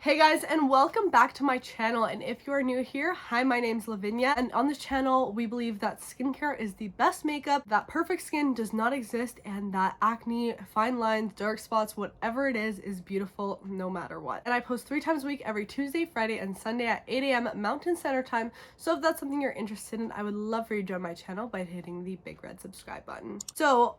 Hey guys, and welcome back to my channel. And if you are new here, hi, my name's Lavinia, and on this channel we believe that skincare is the best makeup, that perfect skin does not exist, and that acne, fine lines, dark spots, whatever it is beautiful no matter what. And I post 3 times a week, every Tuesday, Friday, and Sunday at 8 a.m. Mountain Standard Time. So if that's something you're interested in, I would love for you to join my channel by hitting the big red subscribe button. So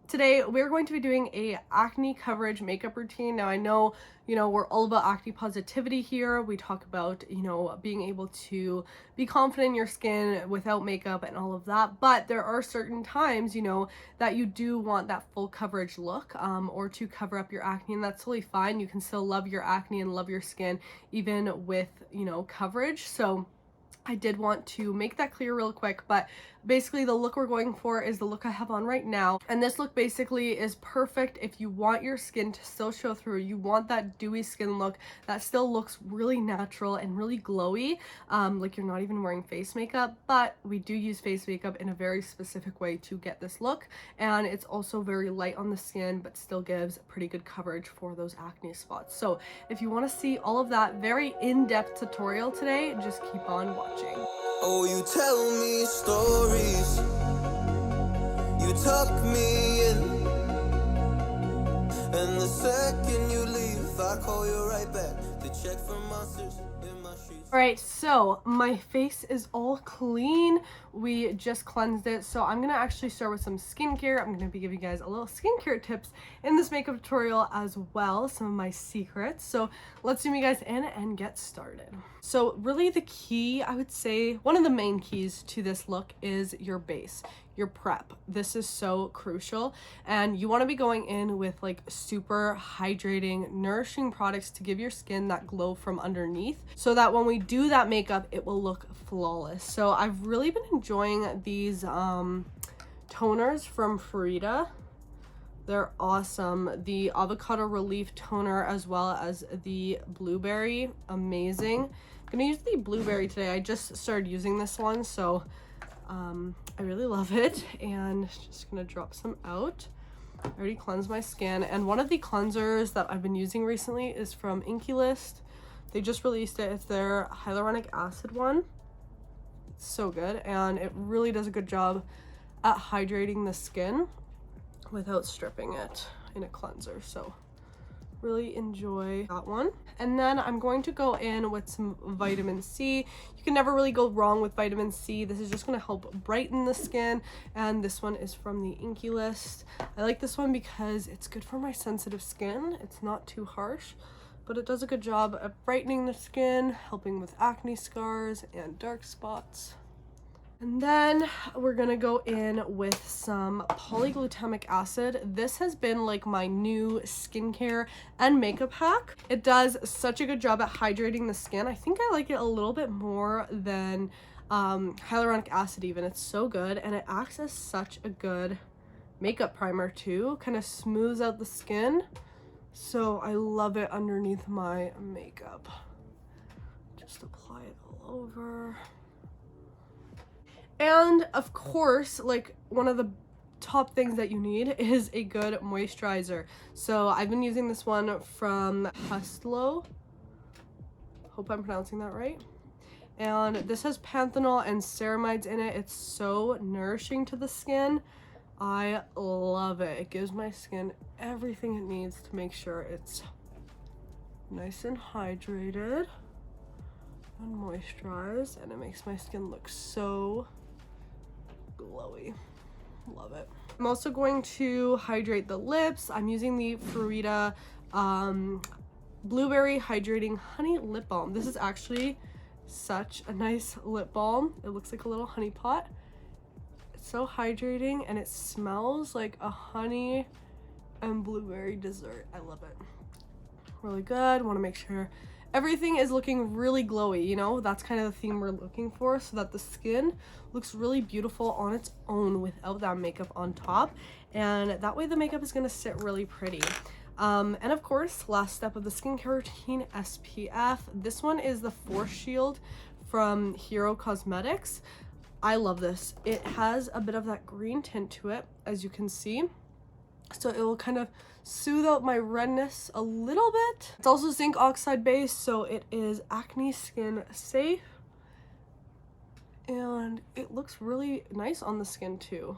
today we're going to be doing a acne coverage makeup routine. Now I know, we're all about acne positivity here. We talk about, being able to be confident in your skin without makeup and all of that. But there are certain times, that you do want that full coverage look or to cover up your acne, and that's totally fine. You can still love your acne and love your skin even with, coverage. So I did want to make that clear real quick, but basically the look we're going for is the look I have on right now. And this look basically is perfect if you want your skin to still show through. You want that dewy skin look that still looks really natural and really glowy, like you're not even wearing face makeup. But we do use face makeup in a very specific way to get this look, and it's also very light on the skin but still gives pretty good coverage for those acne spots. So if you want to see all of that very in-depth tutorial today, just keep on watching. Oh, you tell me stories, you tuck me in, and the second you leave, I call you right back to check for monsters in my sheets. Alright, so my face is all clean. We just cleansed it, so I'm gonna actually start with some skincare. I'm gonna be giving you guys a little skincare tips in this makeup tutorial as well, some of my secrets. So let's zoom you guys in and get started. So really the key, I would say, one of the main keys to this look is your base, your prep. This is so crucial, and you want to be going in with like super hydrating, nourishing products to give your skin that glow from underneath, so that when we do that makeup, it will look flawless. So I've really been enjoying these toners from Frida. They're awesome. The avocado relief toner as well as the blueberry, amazing. I'm gonna use the blueberry today. I just started using this one, so I really love it, and just gonna drop some out. I already cleansed my skin, and one of the cleansers that I've been using recently is from Inkey List. They just released it. It's their hyaluronic acid one. It's so good, and it really does a good job at hydrating the skin without stripping it in a cleanser. So really enjoy that one. And then I'm going to go in with some vitamin C. You can never really go wrong with vitamin C. This is just going to help brighten the skin, and this one is from the Inkey List. I like this one because it's good for my sensitive skin. It's not too harsh, but it does a good job at brightening the skin, helping with acne scars and dark spots. And then we're gonna go in with some polyglutamic acid. This has been like my new skincare and makeup hack. It does such a good job at hydrating the skin. I think I like it a little bit more than hyaluronic acid even. It's so good, and it acts as such a good makeup primer too. Kind of smooths out the skin. So I love it underneath my makeup. Just apply it all over. And of course, like, one of the top things that you need is a good moisturizer. So I've been using this one from Hustlo. Hope I'm pronouncing that right. And this has panthenol and ceramides in it. It's so nourishing to the skin. I love it. It gives my skin everything it needs to make sure it's nice and hydrated and moisturized, and it makes my skin look so glowy. Love it. I'm also going to hydrate the lips. I'm using the Frida blueberry hydrating honey lip balm. This is actually such a nice lip balm. It looks like a little honey pot. It's so hydrating, and it smells like a honey and blueberry dessert. I love it. Really good. Want to make sure everything is looking really glowy, that's kind of the theme we're looking for, so that the skin looks really beautiful on its own without that makeup on top, and that way the makeup is going to sit really pretty. And of course, last step of the skincare routine, SPF. This one is the Force Shield from Hero Cosmetics. I love this. It has a bit of that green tint to it, as you can see. so it will kind of soothe out my redness a little bit. It's also zinc oxide based, so it is acne skin safe, and it looks really nice on the skin too,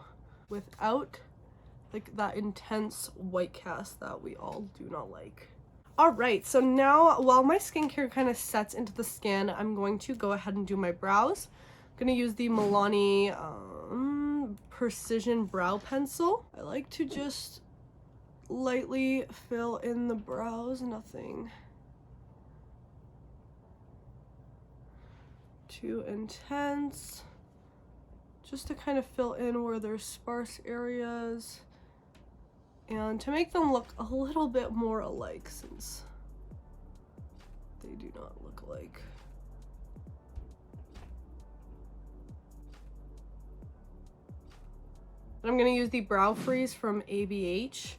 without like that intense white cast that we all do not like. All right, so now while my skincare kind of sets into the skin, I'm going to go ahead and do my brows. I'm gonna use the Milani Precision Brow Pencil. I like to just lightly fill in the brows, nothing too intense, just to kind of fill in where there's sparse areas and to make them look a little bit more alike, since they do not look alike. I'm gonna use the Brow Freeze from ABH.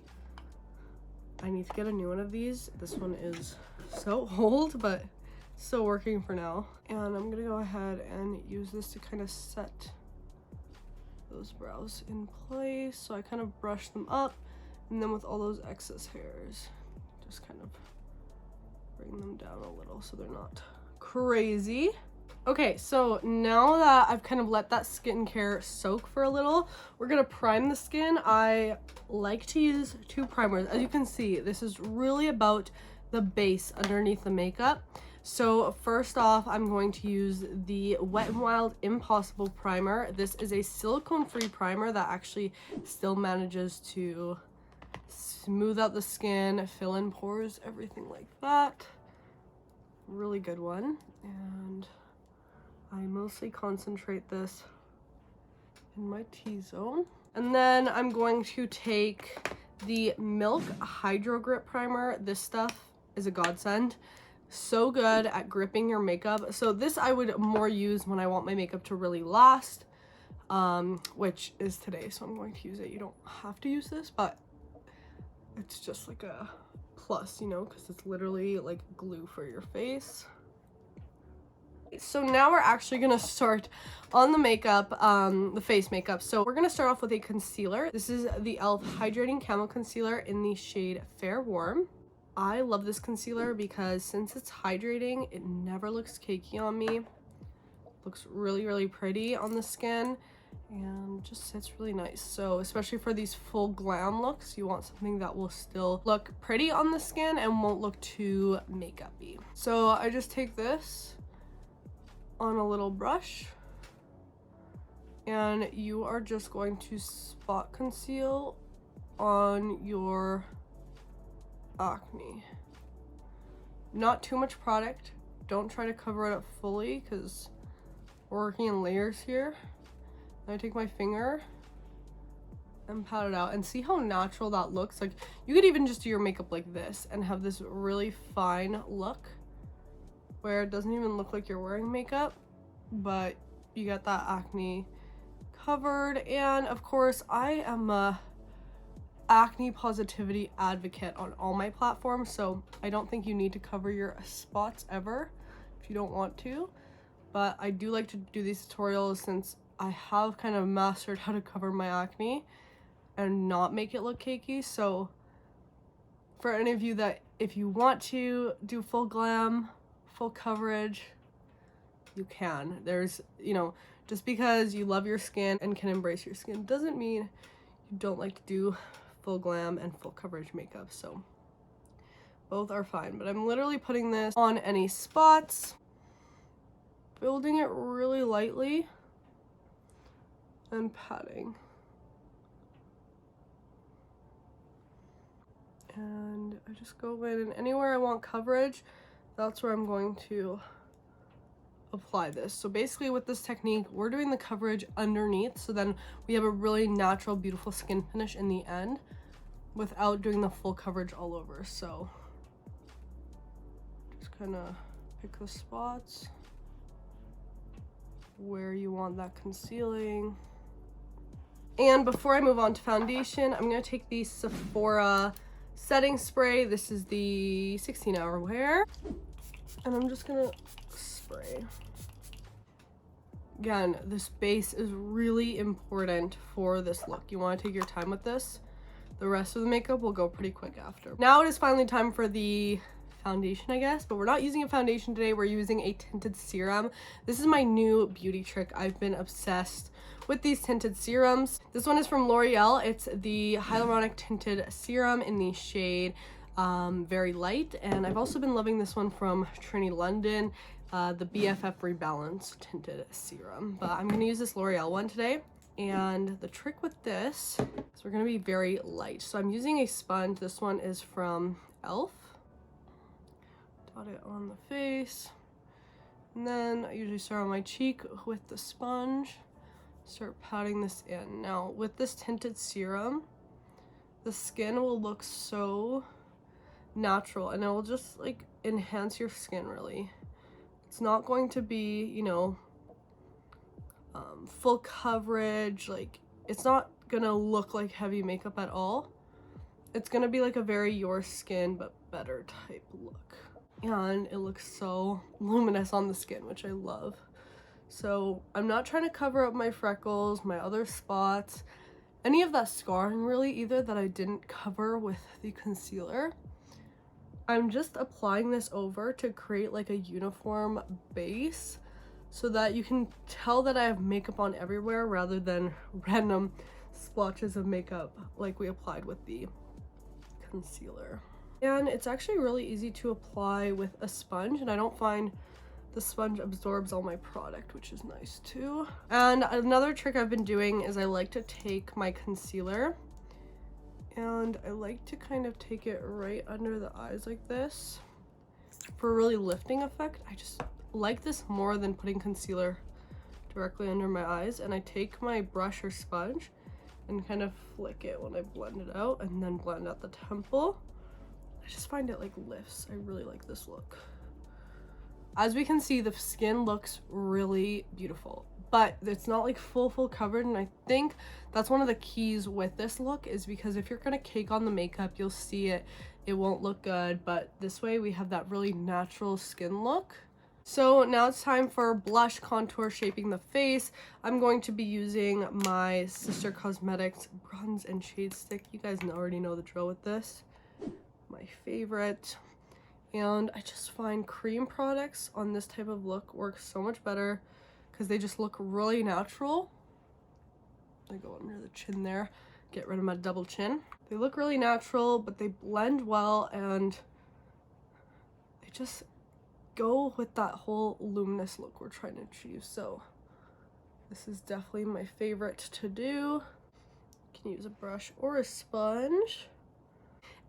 I need to get a new one of these. This one is so old, but still working for now. And I'm gonna go ahead and use this to kind of set those brows in place. So I kind of brush them up, and then with all those excess hairs, just kind of bring them down a little so they're not crazy. Okay, so now that I've kind of let that skincare soak for a little, we're gonna prime the skin. I like to use 2 primers. As you can see, this is really about the base underneath the makeup. So first off, I'm going to use the Wet n Wild Impossible Primer. This is a silicone-free primer that actually still manages to smooth out the skin, fill in pores, everything like that. Really good one. And I mostly concentrate this in my T-zone. And then I'm going to take the Milk Hydro Grip Primer. This stuff is a godsend. So good at gripping your makeup. So this I would more use when I want my makeup to really last, which is today, so I'm going to use it. You don't have to use this, but it's just like a plus, you know, because it's literally like glue for your face. So now we're actually gonna start on the makeup, the face makeup. So we're gonna start off with a concealer. This is the e.l.f. Hydrating Camo Concealer in the shade Fair Warm. I love this concealer because since it's hydrating, it never looks cakey on me. Looks really, really pretty on the skin and just sits really nice. So especially for these full glam looks, you want something that will still look pretty on the skin and won't look too makeup-y. So I just take this on a little brush, and you are just going to spot conceal on your acne. Not too much product. Don't try to cover it up fully because we're working in layers here. And I take my finger and pat it out, and see how natural that looks. Like, you could even just do your makeup like this and have this really fine look where it doesn't even look like you're wearing makeup, but you get that acne covered. And of course, I am a acne positivity advocate on all my platforms, so I don't think you need to cover your spots ever if you don't want to, but I do like to do these tutorials since I have kind of mastered how to cover my acne and not make it look cakey. So for any of you that, if you want to do full glam, full coverage, you can. There's, you know, just because you love your skin and can embrace your skin doesn't mean you don't like to do full glam and full coverage makeup. So both are fine, but I'm literally putting this on any spots, building it really lightly and patting. And I just go in, and anywhere I want coverage, that's where I'm going to apply this. So basically with this technique, we're doing the coverage underneath, so then we have a really natural, beautiful skin finish in the end without doing the full coverage all over. So just kind of pick the spots where you want that concealing. And before I move on to foundation, I'm going to take the Sephora setting spray. This is the 16-hour wear, and I'm just gonna spray. Again, this base is really important for this look. You want to take your time with this the rest of the makeup will go pretty quick after. Now it is finally time for the foundation, I guess, but we're not using a foundation today. We're using a tinted serum. This is my new beauty trick. I've been obsessed with these tinted serums. This one is from L'Oreal. It's the hyaluronic tinted serum in the shade Very Light, and I've also been loving this one from Trinity London, the BFF Rebalance tinted serum. But I'm going to use this L'Oreal one today. And the trick with this is we're going to be very light. So I'm using a sponge. This one is from e.l.f. Dot it on the face. And then I usually start on my cheek with the sponge. Start patting this in. Now with this tinted serum, the skin will look so natural and it will just like enhance your skin really. It's not going to be, you know, full coverage, like it's not gonna look like heavy makeup at all. It's gonna be like a very your skin but better type look, and it looks so luminous on the skin, which I love. So I'm not trying to cover up my freckles, my other spots, any of that scarring really either that I didn't cover with the concealer. I'm just applying this over to create like a uniform base so that you can tell that I have makeup on everywhere rather than random splotches of makeup like we applied with the concealer. And it's actually really easy to apply with a sponge, and I don't find the sponge absorbs all my product, which is nice too. And another trick I've been doing is I like to take my concealer and I like to kind of take it right under the eyes like this for a really lifting effect. I just like this more than putting concealer directly under my eyes, and I take my brush or sponge and kind of flick it when I blend it out and then blend out the temple. I just find it like lifts. I really like this look. As we can see, the skin looks really beautiful, but it's not like full covered, and I think that's one of the keys with this look is because if you're gonna cake on the makeup, you'll see it won't look good, but this way we have that really natural skin look. So now it's time for blush, contour, shaping the face. I'm going to be using my Sister Cosmetics Bronze and Shade Stick. You guys already know the drill with this. My favorite. And I just find cream products on this type of look work so much better because they just look really natural. I go under the chin there, get rid of my double chin. They look really natural, but they blend well and they just go with that whole luminous look we're trying to achieve. So this is definitely my favorite to do. You can use a brush or a sponge.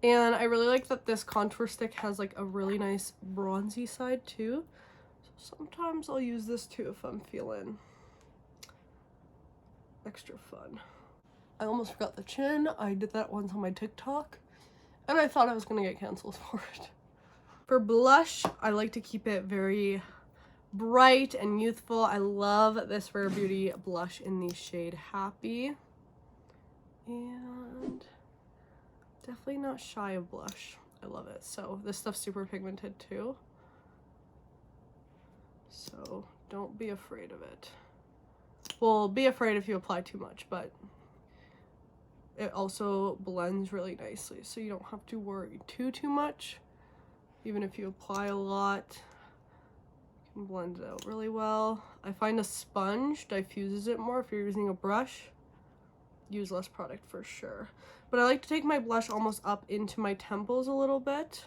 And I really like that this contour stick has like a really nice bronzy side too. So sometimes I'll use this too if I'm feeling extra fun. I almost forgot the chin. I did that once on my TikTok and I thought I was gonna get canceled for it. For blush, I like to keep it very bright and youthful. I love this Rare Beauty blush in the shade Happy. And definitely not shy of blush. I love it. So this stuff's super pigmented too. So don't be afraid of it. Well, be afraid if you apply too much, but it also blends really nicely. So you don't have to worry too much. Even if you apply a lot, you can blend it out really well. I find a sponge diffuses it more. If you're using a brush, use less product for sure. But I like to take my blush almost up into my temples a little bit.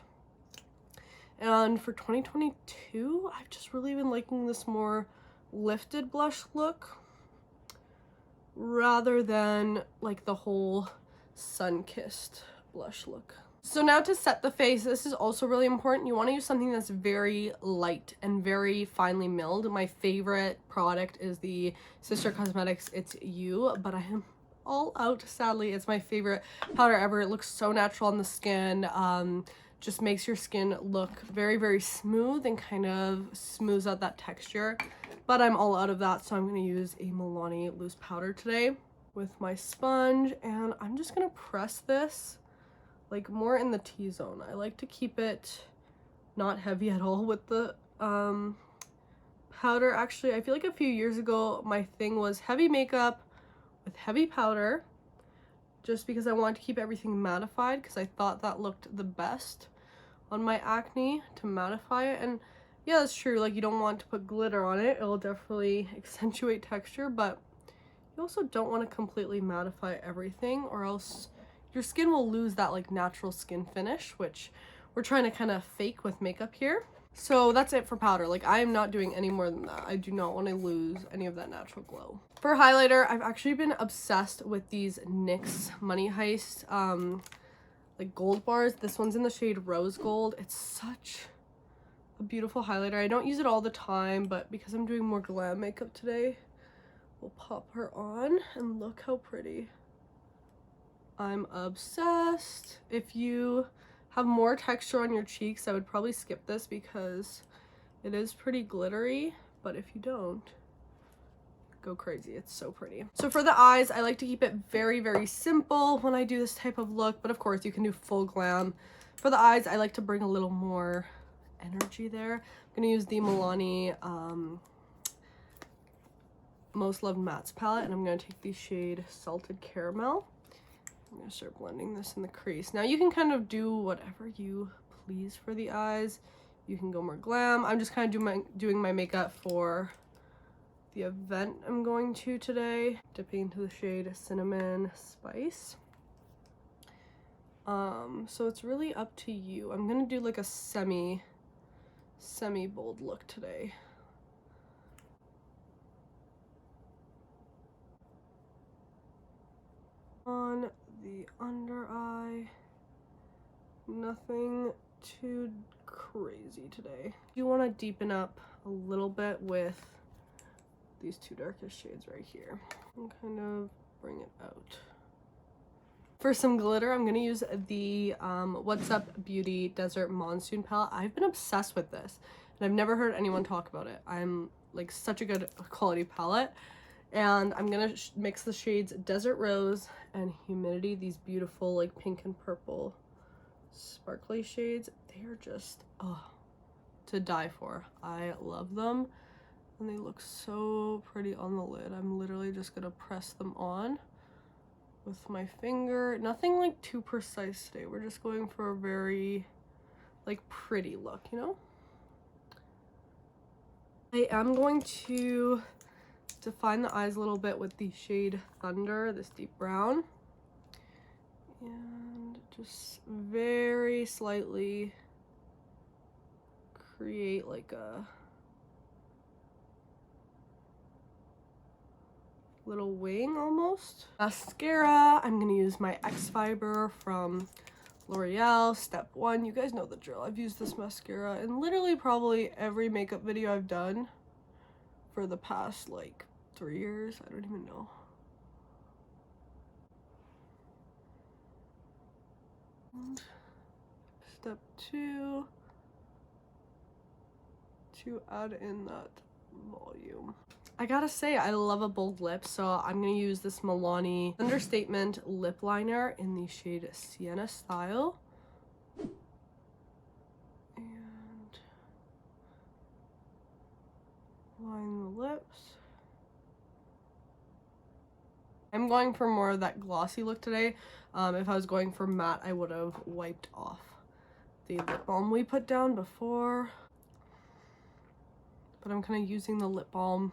And for 2022, I've just really been liking this more lifted blush look rather than like the whole sun-kissed blush look. So now to set the face, this is also really important. You want to use something that's very light and very finely milled. My favorite product is the Sister Cosmetics It's You, but I am all out, sadly. It's my favorite powder ever. It looks so natural on the skin. Just makes your skin look very smooth and kind of smooths out that texture. But I'm all out of that, so I'm going to use a Milani loose powder today with my sponge, and I'm just going to press this like more in the T-zone. I like to keep it not heavy at all with the powder. Actually, I feel like a few years ago my thing was heavy makeup with heavy powder, just because I wanted to keep everything mattified because I thought that looked the best on my acne, to mattify it. And yeah, that's true, like you don't want to put glitter on it, it'll definitely accentuate texture, but you also don't want to completely mattify everything or else your skin will lose that like natural skin finish, which we're trying to kind of fake with makeup here. So that's it for powder. Like I am not doing any more than that. I do not want to lose any of that natural glow. For highlighter, I've actually been obsessed with these NYX Money Heist like gold bars. This one's in the shade Rose Gold. It's such a beautiful highlighter. I don't use it all the time, but because I'm doing more glam makeup today, we'll pop her on and look how pretty. I'm obsessed. If you have more texture on your cheeks, I would probably skip this because it is pretty glittery, but if you don't, go crazy. It's so pretty. So for the eyes, I like to keep it very, very simple when I do this type of look, but of course you can do full glam. For the eyes, I like to bring a little more energy there. I'm gonna use the Milani Most Loved Mattes palette, and I'm gonna take the shade Salted Caramel. I'm gonna start blending this in the crease. Now you can kind of do whatever you please for the eyes. You can go more glam. I'm just kind of doing my makeup for the event I'm going to today. Dipping into the shade Cinnamon Spice. So it's really up to you. I'm gonna do like a semi bold look today. On the under eye, nothing too crazy today. You want to deepen up a little bit with these two darkest shades right here and kind of bring it out. For some glitter, I'm going to use the What's Up Beauty Desert Monsoon palette. I've been obsessed with this and I've never heard anyone talk about it. I'm like such a good quality palette. And I'm gonna mix the shades Desert Rose and Humidity, these beautiful like pink and purple sparkly shades. They are just to die for. I love them and they look so pretty on the lid. I'm literally just gonna press them on with my finger. Nothing like too precise today. We're just going for a very like pretty look, you know? I am going to define the eyes a little bit with the shade Thunder, this deep brown, and just very slightly create like a little wing almost. Mascara, I'm gonna use my X Fiber from L'Oreal Step 1. You guys know the drill. I've used this mascara in literally probably every makeup video I've done for the past like 3 years. I don't even know. And step 2 to add in that volume. I gotta say, I love a bold lip, so I'm gonna use this Milani Understatement lip liner in the shade Sienna Style. And line the lips. I'm going for more of that glossy look today. If I was going for matte, I would have wiped off the lip balm we put down before. But I'm kind of using the lip balm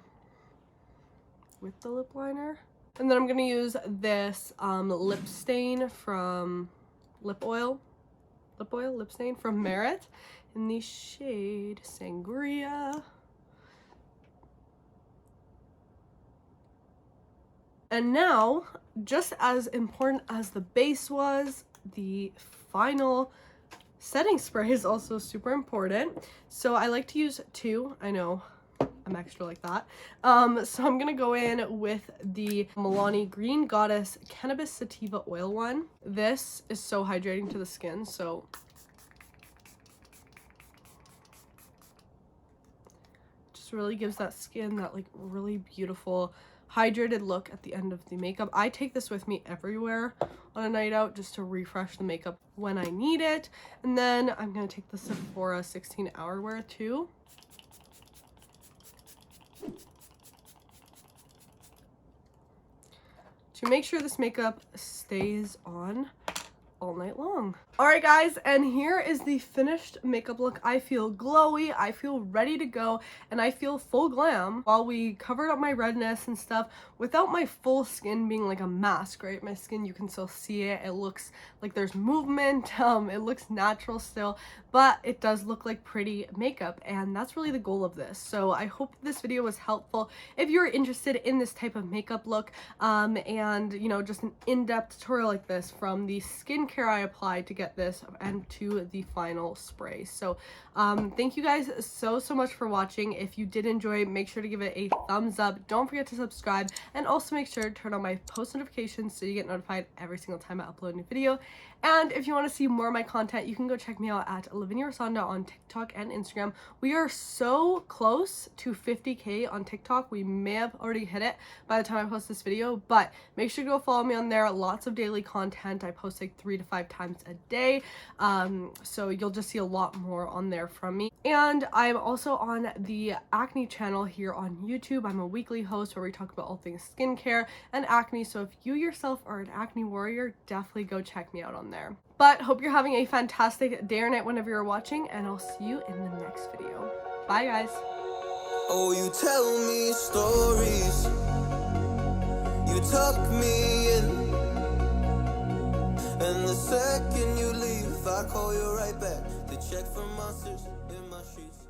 with the lip liner. And then I'm going to use this lip stain from lip stain from Merit in the shade Sangria. And now, just as important as the base was, the final setting spray is also super important. So I like to use 2. I know I'm extra like that. So I'm gonna go in with the Milani Green Goddess Cannabis Sativa Oil one. This is so hydrating to the skin, so just really gives that skin that like really beautiful hydrated look at the end of the makeup. I take this with me everywhere on a night out just to refresh the makeup when I need it. And then I'm gonna take the Sephora 16 Hour Wear too. to make sure this makeup stays on all night long. Alright guys, and here is the finished makeup look. I feel glowy, I feel ready to go, and I feel full glam. While we covered up my redness and stuff without my full skin being like a mask, right? My skin, you can still see it. It looks like there's movement. It looks natural still, but it does look like pretty makeup, and that's really the goal of this. So I hope this video was helpful if you're interested in this type of makeup look, and you know, just an in-depth tutorial like this from the skincare I applied to get this and to the final spray. So thank you guys so much for watching. If you did enjoy, make sure to give it a thumbs up. Don't forget to subscribe, and also make sure to turn on my post notifications so you get notified every single time I upload a new video. And if you want to see more of my content, you can go check me out at Lavinia on TikTok and Instagram. We are so close to 50K on TikTok. We may have already hit it by the time I post this video, but make sure to go follow me on there. Lots of daily content. I post like 3 to 5 times a day, so you'll just see a lot more on there from me. And I'm also on the acne channel here on YouTube. I'm a weekly host where we talk about all things skincare and acne, so if you yourself are an acne warrior, definitely go check me out on there. But hope you're having a fantastic day or night whenever you're watching, and I'll see you in the next video. Bye guys. Oh, you tell me stories, you tuck me in, and the second you leave, I call you right back to check for monsters in my sheets.